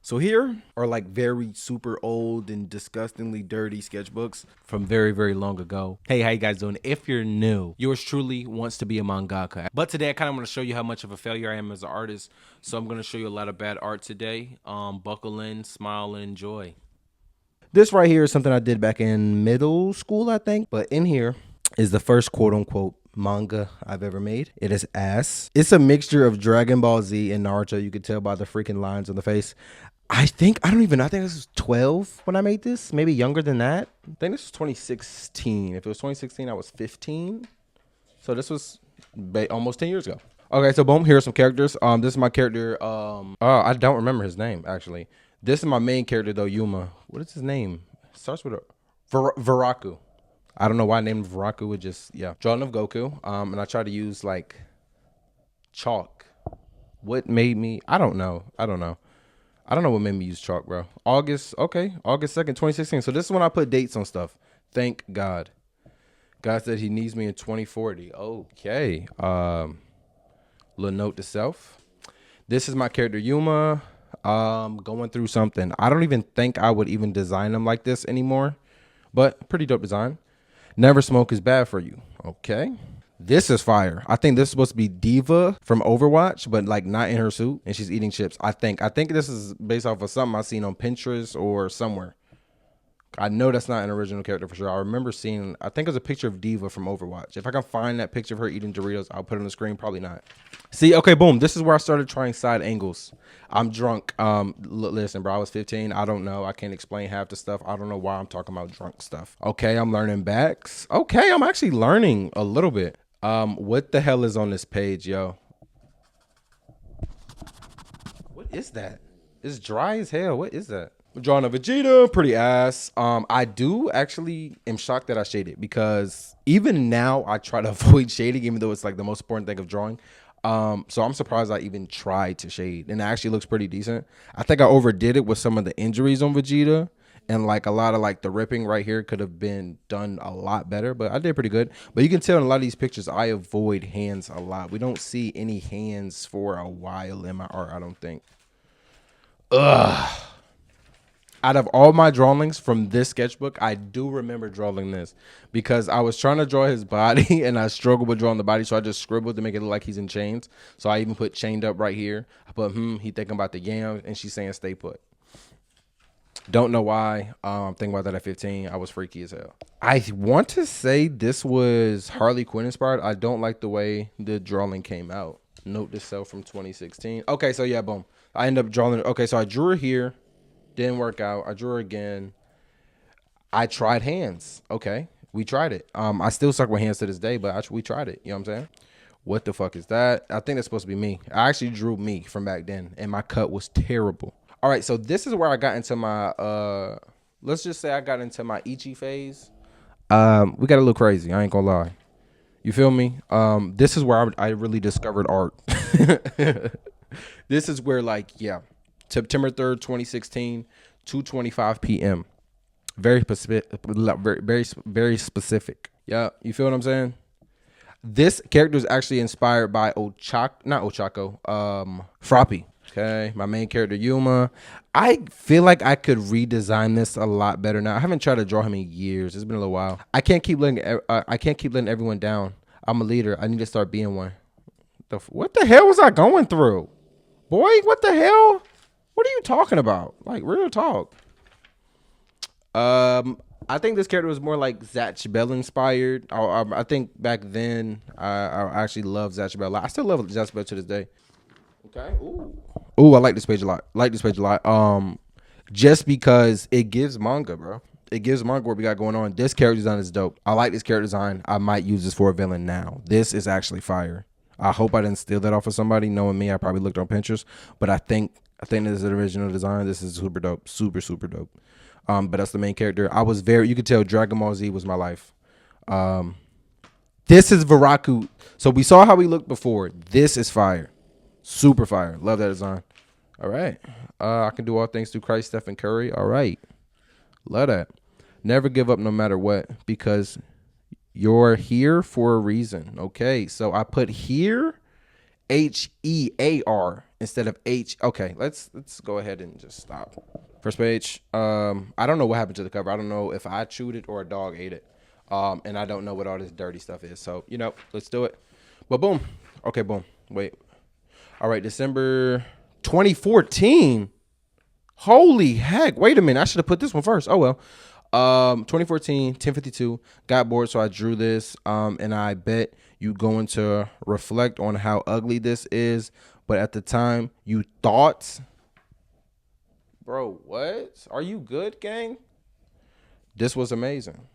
So here are like very super old and disgustingly dirty sketchbooks from very, very long ago. Hey, how you guys doing? If you're new, yours truly wants to be a mangaka. But today I kind of want to show you how much of a failure I am as an artist. So I'm going to show you a lot of bad art today. Buckle in, smile, and enjoy. This right here is something I did back in middle school, I think. But in here is the first quote unquote manga I've ever made. It is ass. It's a mixture of Dragon Ball Z and Naruto. You could tell by the freaking lines on the face. I think this was 12 when I made this, maybe younger than that. I think this was 2016. If it was 2016, I was 15. So this was almost 10 years ago. Okay, so boom, here are some characters. This is my character. I don't remember his name actually. This is my main character though, Yuma. What is his name? It starts with a Varaku. I don't know why I named Varaku. It just drawing of Goku. And I tried to use like chalk. What made me? I don't know what made me use chalk, bro. August 2nd, 2016. So this is when I put dates on stuff. Thank God. God said he needs me in 2040. Okay. Little note to self. This is my character Yuma. Going through something. I don't even think I would even design him like this anymore. But pretty dope design. Never smoke is bad for you. Okay. This is fire. I think this is supposed to be Diva from Overwatch, but like not in her suit, and she's eating chips. I think this is based off of something I seen on Pinterest or somewhere. I know that's not an original character for sure. I remember seeing, I think it was a picture of Diva from Overwatch. If I can find that picture of her eating Doritos, I'll put it on the screen. Probably not. See, okay, boom. This is where I started trying side angles. I'm drunk. Listen, bro, I was 15. I don't know. I can't explain half the stuff. I don't know why I'm talking about drunk stuff. Okay, I'm learning backs. Okay, I'm actually learning a little bit. What the hell is on this page, yo? What is that? It's dry as hell. What is that? I'm drawing a Vegeta, pretty ass. I do actually am shocked that I shaded because even now I try to avoid shading, even though it's like the most important thing of drawing. So I'm surprised I even tried to shade, and it actually looks pretty decent. I think I overdid it with some of the injuries on Vegeta. And like a lot of like the ripping right here could have been done a lot better, but I did pretty good. But you can tell in a lot of these pictures, I avoid hands a lot. We don't see any hands for a while in my art, I don't think. Ugh. Out of all my drawings from this sketchbook, I do remember drawing this because I was trying to draw his body and I struggled with drawing the body. So I just scribbled to make it look like he's in chains. So I even put chained up right here. I put, he thinking about the yams and she's saying stay put. Don't know why. Thinking about that at 15, I was freaky as hell. I want to say this was Harley Quinn inspired. I don't like the way the drawing came out. Note to self from 2016. Okay, so yeah, boom. I end up drawing. Okay, so I drew her here. Didn't work out. I drew her again. I tried hands. Okay, we tried it. I still suck with hands to this day, but we tried it. You know what I'm saying? What the fuck is that? I think that's supposed to be me. I actually drew me from back then, and my cut was terrible. All right, so this is where I got into my, let's just say I got into my Ichi phase. We got a little crazy. I ain't gonna lie. You feel me? This is where I really discovered art. This is where September 3rd, 2016, 2:25 p.m. Very specific, very specific. Yeah, you feel what I'm saying? This character is actually inspired by Froppy. Okay, my main character Yuma. I feel like I could redesign this a lot better now. I haven't tried to draw him in years. It's been a little while. I can't keep letting everyone down. I'm a leader. I need to start being one. What the hell was I going through, boy? What the hell? What are you talking about? Like real talk. I think this character was more like Zatch Bell inspired. I think back then I actually loved Zatch Bell. I still love Zatch Bell to this day. Okay. Ooh, I like this page a lot. Just because it gives manga, bro. It gives manga what we got going on. This character design is dope. I like this character design. I might use this for a villain now. This is actually fire. I hope I didn't steal that off of somebody. Knowing me, I probably looked on Pinterest, but I think this is an original design. This is super dope. Super dope. But that's the main character. You could tell Dragon Ball Z was my life. This is Varaku. So we saw how he looked before. This is fire. Super fire. Love that design. All right. I can do all things through Christ, Stephen Curry. All right. Love that. Never give up no matter what, because you're here for a reason. Okay. So I put here, Hear, instead of H. Okay, let's go ahead and just stop. First page. I don't know what happened to the cover. I don't know if I chewed it or a dog ate it. And I don't know what all this dirty stuff is. So, let's do it. But boom. Okay, boom. Wait. All right, December 2014. Holy heck. Wait a minute. I should have put this one first. Oh, well. 2014, 1052. Got bored, so I drew this. And I bet you going to reflect on how ugly this is. But at the time, you thought... Bro, what? Are you good, gang? This was amazing.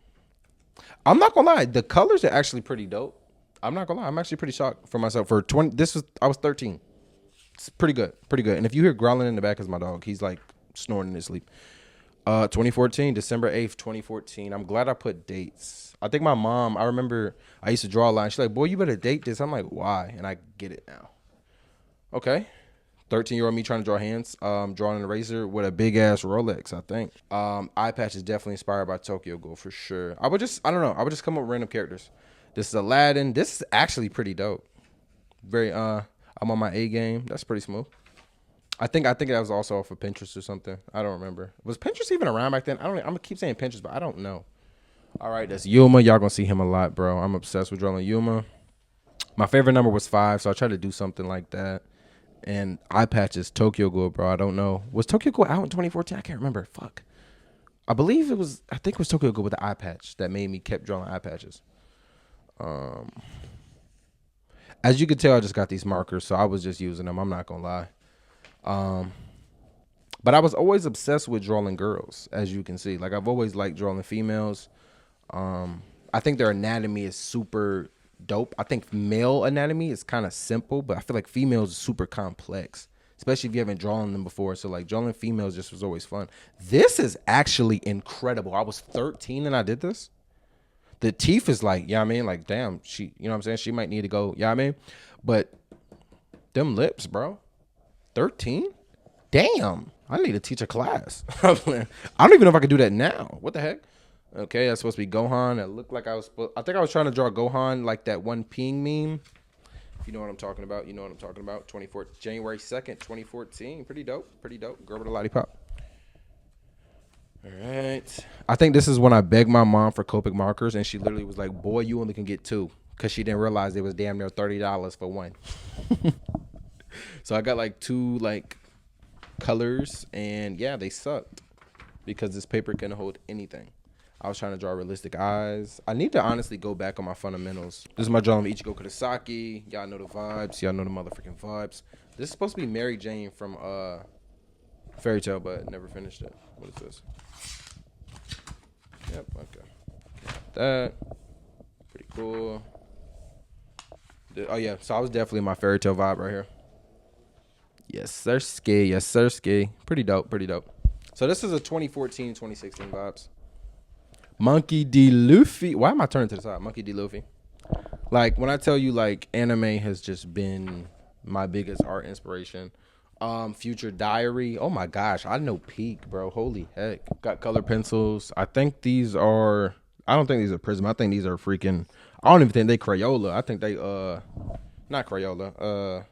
I'm not gonna lie. The colors are actually pretty dope. I'm not gonna lie. I'm actually pretty shocked for myself. For 20, I was 13. It's pretty good. Pretty good. And if you hear growling in the back, is my dog. He's like snoring in his sleep. 2014, December 8th, 2014. I'm glad I put dates. I think my mom, I remember I used to draw a line. She's like, boy, you better date this. I'm like, why? And I get it now. Okay. 13-year-old me trying to draw hands, drawing an eraser with a big ass Rolex, I think. Eye patch is definitely inspired by Tokyo Ghoul for sure. I don't know. I would just come up with random characters. This is Aladdin. This is actually pretty dope. Very, I'm on my A game. That's pretty smooth. I think that was also off of Pinterest or something. I don't remember. Was Pinterest even around back then? I'm gonna keep saying Pinterest, but I don't know. All right, that's Yuma. Y'all gonna see him a lot, bro. I'm obsessed with drawing Yuma. My favorite number was 5, so I tried to do something like that. And eye patches, Tokyo Ghoul, bro. I don't know. Was Tokyo Ghoul out in 2014? I can't remember. Fuck. I think it was Tokyo Ghoul with the eye patch that made me kept drawing eye patches. As you can tell, I just got these markers, so I was just using them. I'm not gonna lie. But I was always obsessed with drawing girls, as you can see. Like, I've always liked drawing females. I think their anatomy is super dope. I think male anatomy is kind of simple, but I feel like females are super complex, especially if you haven't drawn them before. So like drawing females just was always fun. This is actually incredible. I was 13 and I did this. The teeth is like, I mean, like, damn, she, you know what I'm saying? She might need to go, I mean? But them lips, bro. 13? Damn. I need to teach a class. I don't even know if I could do that now. What the heck? Okay, that's supposed to be Gohan. It looked like I think I was trying to draw Gohan like that one peeing meme. If you know what I'm talking about, you know what I'm talking about. January 2nd, 2014. Pretty dope. Pretty dope. Girl with a lollipop. All right. I think this is when I begged my mom for Copic markers, and she literally was like, boy, you only can get 2. Because she didn't realize it was damn near $30 for one. So I got like 2 like colors, and yeah, they sucked. Because this paper couldn't hold anything. I was trying to draw realistic eyes. I need to honestly go back on my fundamentals. This is my drawing of Ichigo Kurosaki. Y'all know the vibes. Y'all know the motherfucking vibes. This is supposed to be Mary Jane from Fairy Tale, but never finished it. What is this? Yep, okay. That. Pretty cool. Oh, yeah. So I was definitely my Fairy Tale vibe right here. Yes, sir, ski. Yes, sir, ski. Pretty dope. Pretty dope. So this is a 2014, 2016 vibes. Monkey D. Luffy. Why am I turning to the side? Monkey D. Luffy. Like, when I tell you, like, anime has just been my biggest art inspiration. Future Diary. Oh, my gosh. I know Peak, bro. Holy heck. Got color pencils. I think these are... I don't think these are Prism. I think these are freaking... I don't even think they Crayola. I think they, not Crayola.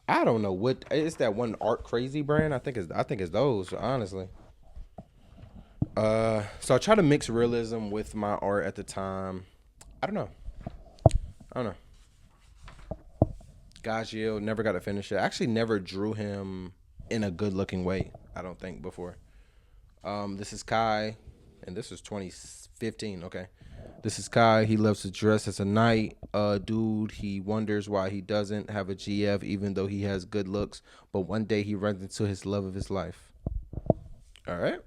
I don't know what... It's that one Art Crazy brand. I think it's those, honestly. So I try to mix realism with my art at the time. I don't know. Gagio, never got to finish it. I actually never drew him in a good looking way, I don't think, before. This is Kai, and this is 2015, okay. This is Kai. He loves to dress as a knight. Dude, he wonders why he doesn't have a GF even though he has good looks, but one day he runs into his love of his life. All right.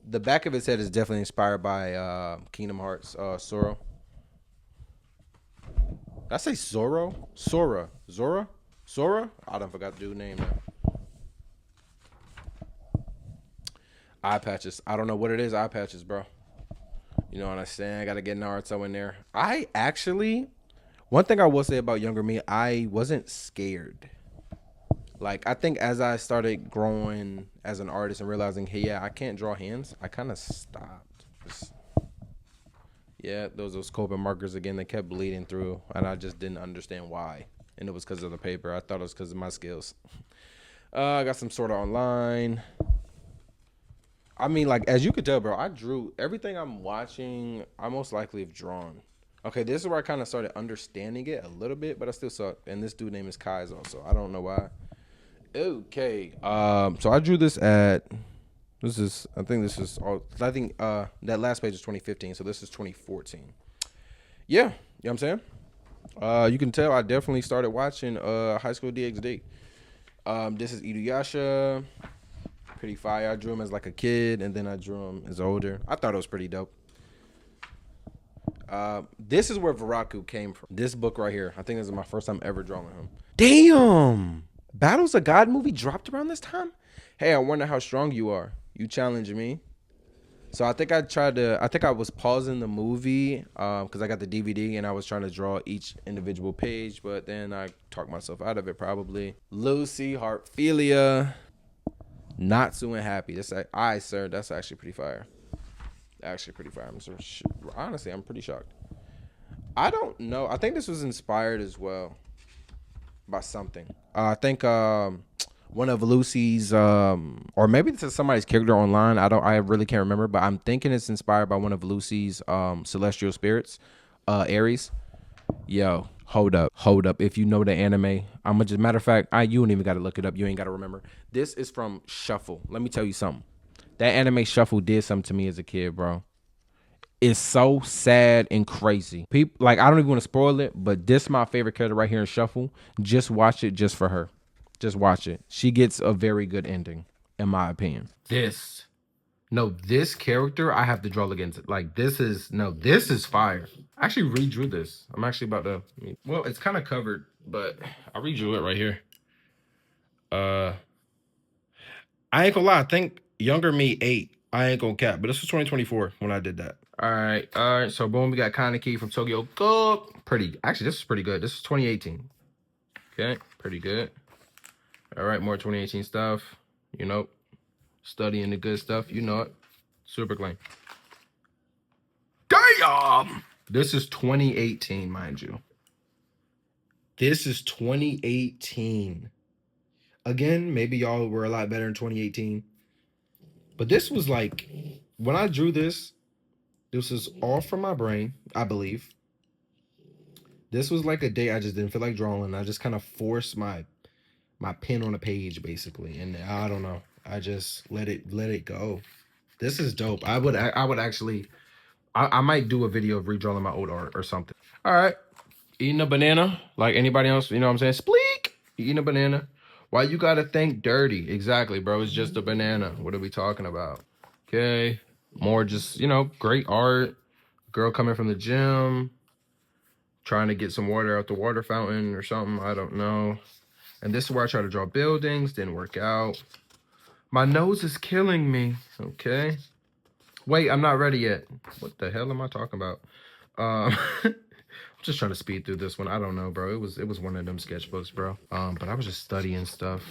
The back of his head is definitely inspired by Kingdom Hearts, Sora. Did I say Zoro? Sora. I done forgot the dude's name now. Eye patches. I don't know what it is. Eye patches, bro. You know what I'm saying? I got to get Naruto in there. One thing I will say about younger me, I wasn't scared. Like, I think as I started growing as an artist and realizing, hey, yeah, I can't draw hands, I kind of stopped. Yeah, those Copic markers again, they kept bleeding through, and I just didn't understand why. and it was because of the paper. I thought it was because of my skills. I got some sort of online. I mean, like, as you could tell, bro, I drew everything I'm watching. I most likely have drawn. Okay, this is where I kind of started understanding it a little bit, but I still suck. And this dude name is Kai's also. I don't know why. Okay. So I drew this at. This is. I think this is all. I think that last page is 2015. So this is 2014. Yeah, you know what I'm saying. You can tell I definitely started watching High School DxD. This is Inuyasha. Pretty fire. I drew him as like a kid, and then I drew him as older. I thought it was pretty dope. This is where Viraku came from. This book right here. I think this is my first time ever drawing him. Damn! Battles of God movie dropped around this time? Hey, I wonder how strong you are. You challenge me. So I think I was pausing the movie because I got the DVD and I was trying to draw each individual page, but then I talked myself out of it probably. Lucy, Heartphilia, Natsu and Happy. That's actually pretty fire. Actually pretty fire. Honestly, I'm pretty shocked. I don't know. I think this was inspired as well by something. I think one of Lucy's or maybe this is somebody's character online. I really can't remember, but I'm thinking it's inspired by one of Lucy's celestial spirits, Aries. Yo, hold up. If you know the anime, matter of fact, you don't even gotta look it up. You ain't gotta remember. This is from Shuffle. Let me tell you something. That anime Shuffle did something to me as a kid, bro. It's so sad and crazy. People like I don't even want to spoil it, but this is my favorite character right here in Shuffle. Just watch it just for her. Just watch it. She gets a very good ending, in my opinion. This character I have to draw against it. Like this is fire. I actually redrew this. I'm actually about to. Well, it's kind of covered, but I redrew it right here. I ain't gonna lie. I think younger me 8. I ain't gonna cap, but this was 2024 when I did that. All right. So boom, we got Kaneki from Tokyo Go. Actually, this is pretty good. This is 2018. Okay, pretty good. All right, more 2018 stuff. You know, studying the good stuff. You know it. Super clean. Damn! This is 2018, mind you. This is 2018. Again, maybe y'all were a lot better in 2018. But this was like, when I drew this is all from my brain, I believe. This was like a day I just didn't feel like drawing. I just kind of forced my pen on a page, basically. And I don't know. I just let it go. This is dope. I would actually, I might do a video of redrawing my old art or something. All right. Eating a banana like anybody else, you know what I'm saying? Spleek! Eating a banana. Why you gotta think dirty? Exactly, bro. It's just a banana. What are we talking about? Okay. More just, great art. Girl coming from the gym. Trying to get some water out the water fountain or something. I don't know. And this is where I try to draw buildings. Didn't work out. My nose is killing me. Okay. Wait, I'm not ready yet. What the hell am I talking about? I'm just trying to speed through this one. I don't know, bro. It was one of them sketchbooks, bro. But I was just studying stuff.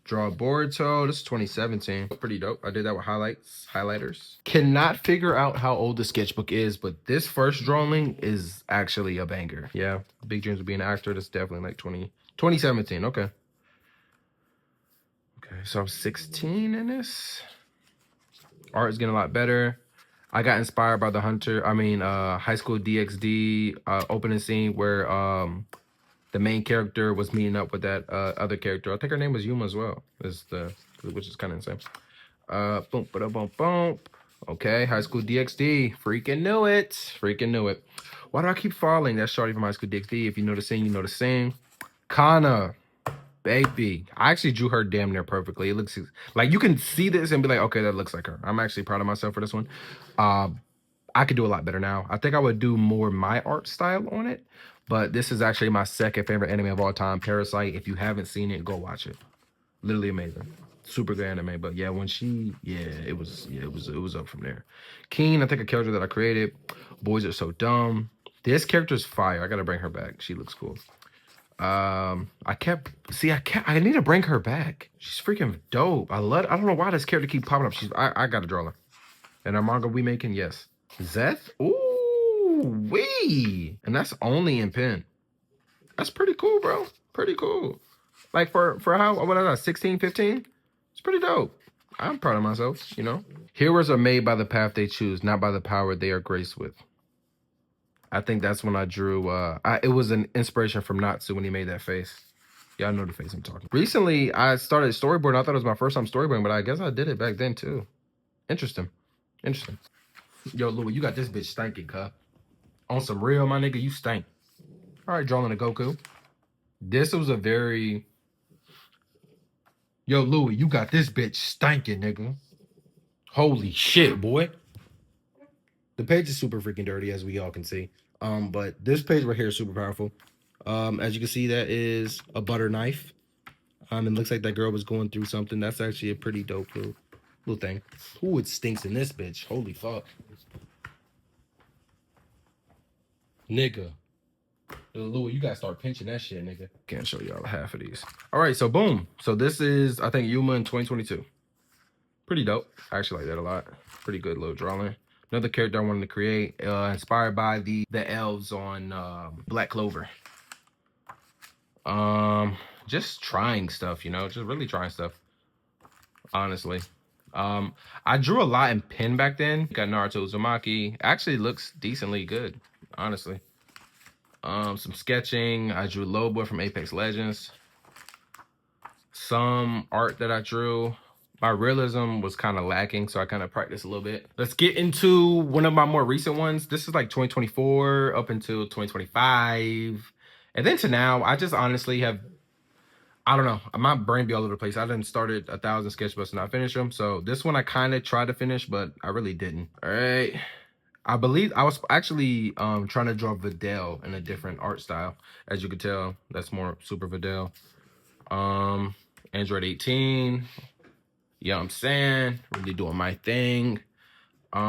Draw Boruto. This is 2017. Pretty dope. I did that with highlighters. Cannot figure out how old the sketchbook is, but this first drawing is actually a banger. Yeah. Big dreams of being an actor. That's definitely like 2017. Okay. Okay, so I'm 16 in this. Art is getting a lot better. I got inspired by High School DxD opening scene where the main character was meeting up with that other character. I think her name was Yuma as well, which is kind of insane. Boom, boom, boom. Okay, High School DxD. Freaking knew it. Why do I keep falling? That's Shorty from High School DxD. If you know the scene, you know the scene. Kana. Baby, I actually drew her damn near perfectly. It looks like you can see this and be like, okay, that looks like her. I'm actually proud of myself for this one. I could do a lot better now. I think I would do more my art style on it, but this is actually my second favorite anime of all time, Parasite. If you haven't seen it, go watch it. Literally amazing. Super good anime. But yeah, it was up from there. Keen, I think a character that I created. Boys are so dumb. This character's fire. I gotta bring her back. She looks cool. I need to bring her back. She's freaking dope. I don't know why this character keep popping up. I gotta draw her. And our manga we making, yes. Zeth? Ooh, wee. And that's only in pen. That's pretty cool, bro. Pretty cool. Like for how what I got 16, 15? It's pretty dope. I'm proud of myself, you know. Heroes are made by the path they choose, not by the power they are graced with. I think that's when I drew it was an inspiration from Natsu when he made that face. Y'all know the face I'm talking. Recently I started storyboarding. I thought it was my first time storyboarding, but I guess I did it back then too. Interesting. Interesting. Yo, Louis, you got this bitch stinking, cuh. On some real, my nigga, you stink. All right, drawing a Goku. This was a very... Yo, Louis, you got this bitch stinking, nigga. Holy shit, boy. The page is super freaking dirty, as we all can see. But this page right here is super powerful. As you can see, that is a butter knife. It looks like that girl was going through something. That's actually a pretty dope little thing. Ooh, it stinks in this bitch. Holy fuck. Nigga. Louis, you gotta start pinching that shit, nigga. Can't show y'all half of these. All right, so boom. So this is, I think, Yuma in 2022. Pretty dope. I actually like that a lot. Pretty good little drawing. Another character I wanted to create, inspired by the elves on Black Clover. Just trying stuff, you know, just really trying stuff. Honestly. I drew a lot in pen back then. Got Naruto Uzumaki. Actually looks decently good, honestly. Some sketching. I drew Lobo from Apex Legends. Some art that I drew. My realism was kind of lacking, so I kind of practiced a little bit. Let's get into one of my more recent ones. This is like 2024 up until 2025. And then to now, I just honestly have, I don't know, my brain be all over the place. I done started 1,000 sketchbooks and not finished them. So this one I kind of tried to finish, but I really didn't. All right. I believe I was actually trying to draw Videl in a different art style. As you can tell, that's more Super Videl. Android 18. You know what I'm saying? Really doing my thing.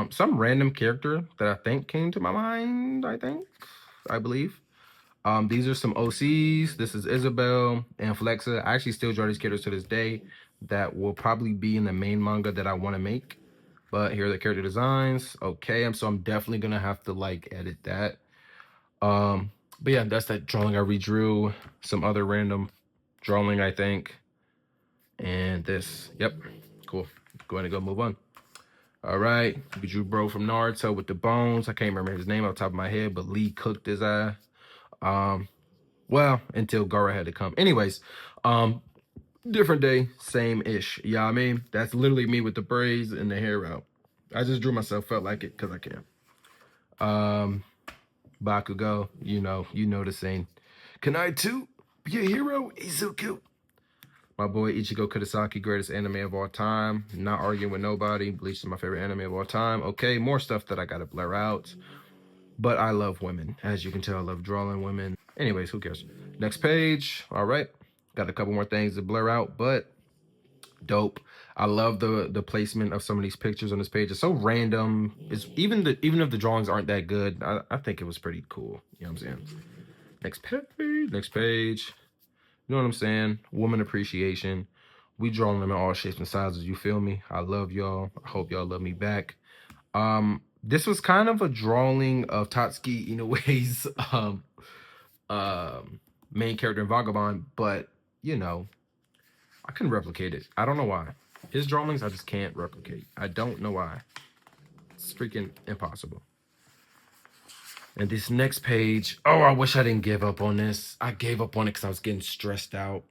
Some random character that I think came to my mind, I believe. These are some OCs. This is Isabel and Flexa. I actually still draw these characters to this day. That will probably be in the main manga that I want to make. But here are the character designs. Okay, so I'm definitely gonna have to like edit that. But yeah, that's that drawing I redrew. Some other random drawing, I think. And this, yep, cool. Going to go move on. All right, we drew bro from Naruto with the bones. I can't remember his name off the top of my head, but Lee cooked his eye. Well, until Gara had to come. Anyways, different day, same-ish. You know what I mean? That's literally me with the braids and the hair out. I just drew myself, felt like it, because I can. Bakugo, you know the scene. Can I too be a hero? He's so cute. My boy Ichigo Kurosaki, greatest anime of all time. Not arguing with nobody. Bleach is my favorite anime of all time. Okay, more stuff that I gotta blur out. But I love women. As you can tell, I love drawing women. Anyways, who cares? Next page. All right. Got a couple more things to blur out, but dope. I love the placement of some of these pictures on this page. It's so random. It's even if the drawings aren't that good, I think it was pretty cool. You know what I'm saying? Next page. Next page. You know what I'm saying? Woman appreciation. We drawing them in all shapes and sizes. You feel me? I love y'all. I hope y'all love me back. This was kind of a drawing of Tatsuki Inoue's main character in Vagabond, but you know, I couldn't replicate it. I don't know why. His drawings I just can't replicate. I don't know why. It's freaking impossible. And this next page, oh, I wish I didn't give up on this. I gave up on it because I was getting stressed out.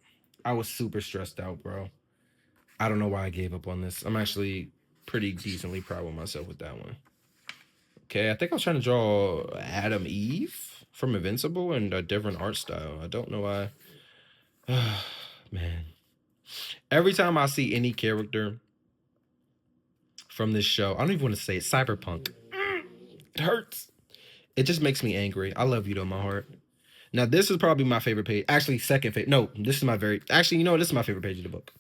I was super stressed out, bro. I don't know why I gave up on this. I'm actually pretty decently proud of myself with that one. Okay, I think I was trying to draw Adam Eve from Invincible in a different art style. I don't know why. Man. Every time I see any character from this show, I don't even want to say it, Cyberpunk. It hurts. It just makes me angry. I love you though, my heart. Now, this is probably my favorite page. Actually, second favorite. No, this is my actually, you know what? This is my favorite page of the book.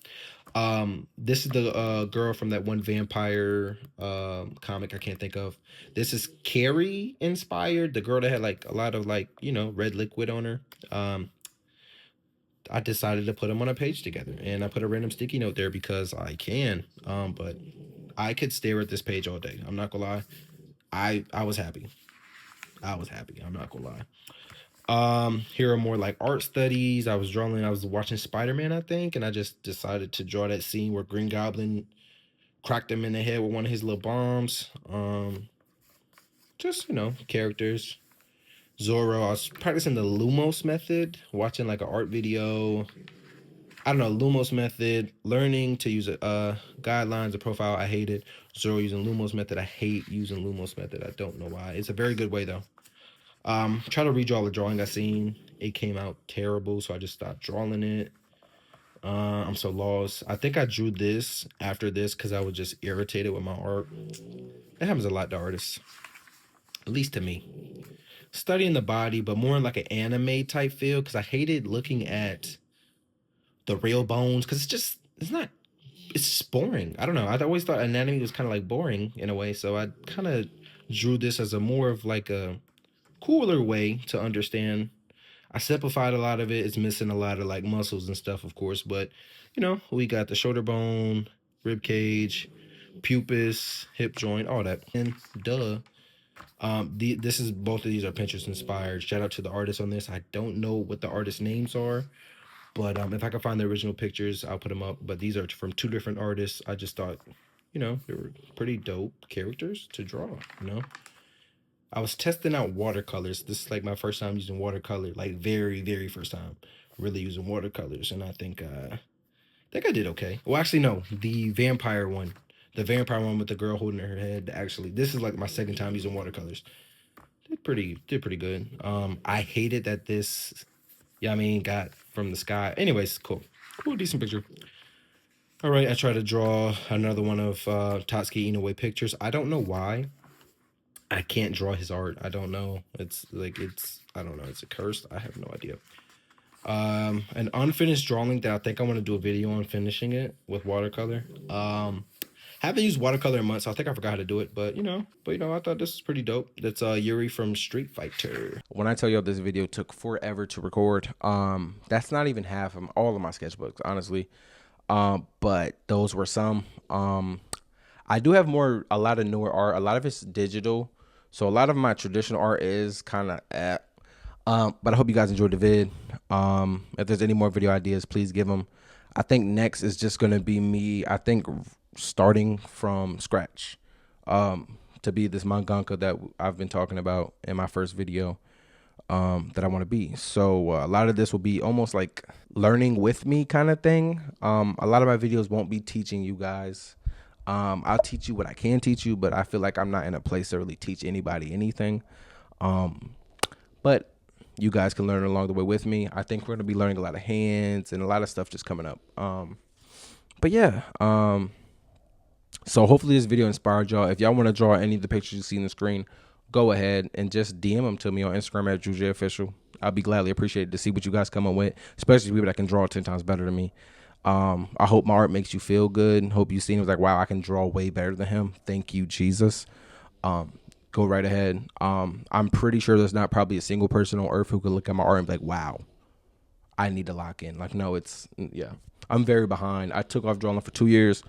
This is the girl from that one vampire comic I can't think of. This is Carrie inspired, the girl that had like a lot of like, you know, red liquid on her. I decided to put them on a page together, and I put a random sticky note there because I can. But I could stare at this page all day. I'm not gonna lie. I was happy. I was happy. I'm not gonna lie. Here are more like art studies. I was watching Spider-Man, I think, and I just decided to draw that scene where Green Goblin cracked him in the head with one of his little bombs. Just, characters. Zorro, I was practicing the Lumos method, watching like an art video. I don't know, Lumos method, learning to use guidelines, a profile. I hate it. Zorro using Lumos method. I hate using Lumos method. I don't know why. It's a very good way though. Try to redraw the drawing I seen. It came out terrible, so I just stopped drawing it. I'm so lost. I think I drew this after this because I was just irritated with my art. That happens a lot to artists, at least to me. Studying the body, but more in like an anime type feel because I hated looking at the real bones because it's just boring. I don't know. I always thought anatomy was kind of like boring in a way, so I kind of drew this as a more of like a cooler way to understand. I simplified a lot of it. It's missing a lot of like muscles and stuff, of course, but we got the shoulder bone, rib cage, pubis, hip joint, all that. And duh. This is both of these are Pinterest inspired. Shout out to the artists on this. I don't know what the artist names are, but if I can find the original pictures, I'll put them up. But these are from two different artists. I just thought, they were pretty dope characters to draw. I was testing out watercolors. This is like my first time using watercolor, like very, very first time really using watercolors, and I think I did okay. Well, actually, no, the vampire one with the girl holding her head. Actually, this is like my second time using watercolors. Did pretty good. I hated that this, yeah, I mean, got from the sky. Anyways, cool, decent picture. All right, I tried to draw another one of Tatsuki Inoue pictures. I don't know why I can't draw his art. I don't know. I don't know. It's a curse. I have no idea. An unfinished drawing that I think I want to do a video on finishing it with watercolor. Haven't used watercolor in months, so I think I forgot how to do it. But I thought this was pretty dope. That's Yuri from Street Fighter. When I tell y'all this video took forever to record, that's not even half of all of my sketchbooks, honestly. But those were some. I do have a lot of newer art. A lot of it's digital, so a lot of my traditional art is kind of at. But I hope you guys enjoyed the vid. If there's any more video ideas, please give them. I think next is just gonna be me. I think starting from scratch, to be this mangaka that I've been talking about in my first video. That I want to be. So a lot of this will be almost like learning with me kind of thing. A lot of my videos won't be teaching you guys. I'll teach you what I can teach you, but I feel like I'm not in a place to really teach anybody anything. But you guys can learn along the way with me. I think we're gonna be learning a lot of hands and a lot of stuff just coming up. But yeah. So hopefully this video inspired y'all. If y'all want to draw any of the pictures you see on the screen, go ahead and just DM them to me on Instagram at JuJOfficial. I'll be gladly appreciated to see what you guys come up with, especially people that can draw 10 times better than me. I hope my art makes you feel good. Hope you see it like, wow, I can draw way better than him. Thank you, Jesus. Go right ahead. I'm pretty sure there's not probably a single person on earth who could look at my art and be like, wow, I need to lock in. Like, no, I'm very behind. I took off drawing for 2 years.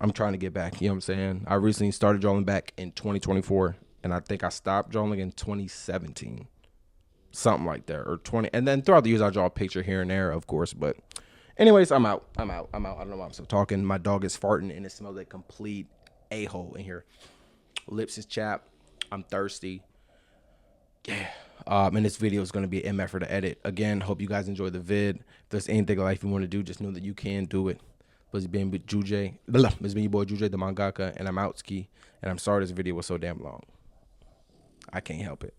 I'm trying to get back. You know what I'm saying? I recently started drawing back in 2024, and I think I stopped drawing in 2017. Something like that, or 20. And then throughout the years, I draw a picture here and there, of course. But anyways, I'm out. I don't know why I'm still talking. My dog is farting, and it smells like complete a-hole in here. Lips is chapped. I'm thirsty. Yeah. And this video is going to be an MF for the edit. Again, hope you guys enjoy the vid. If there's anything in life you want to do, just know that you can do it. But it's been Jujay. It's been your boy Jujay the Mangaka, and I'm out ski. And I'm sorry this video was so damn long. I can't help it.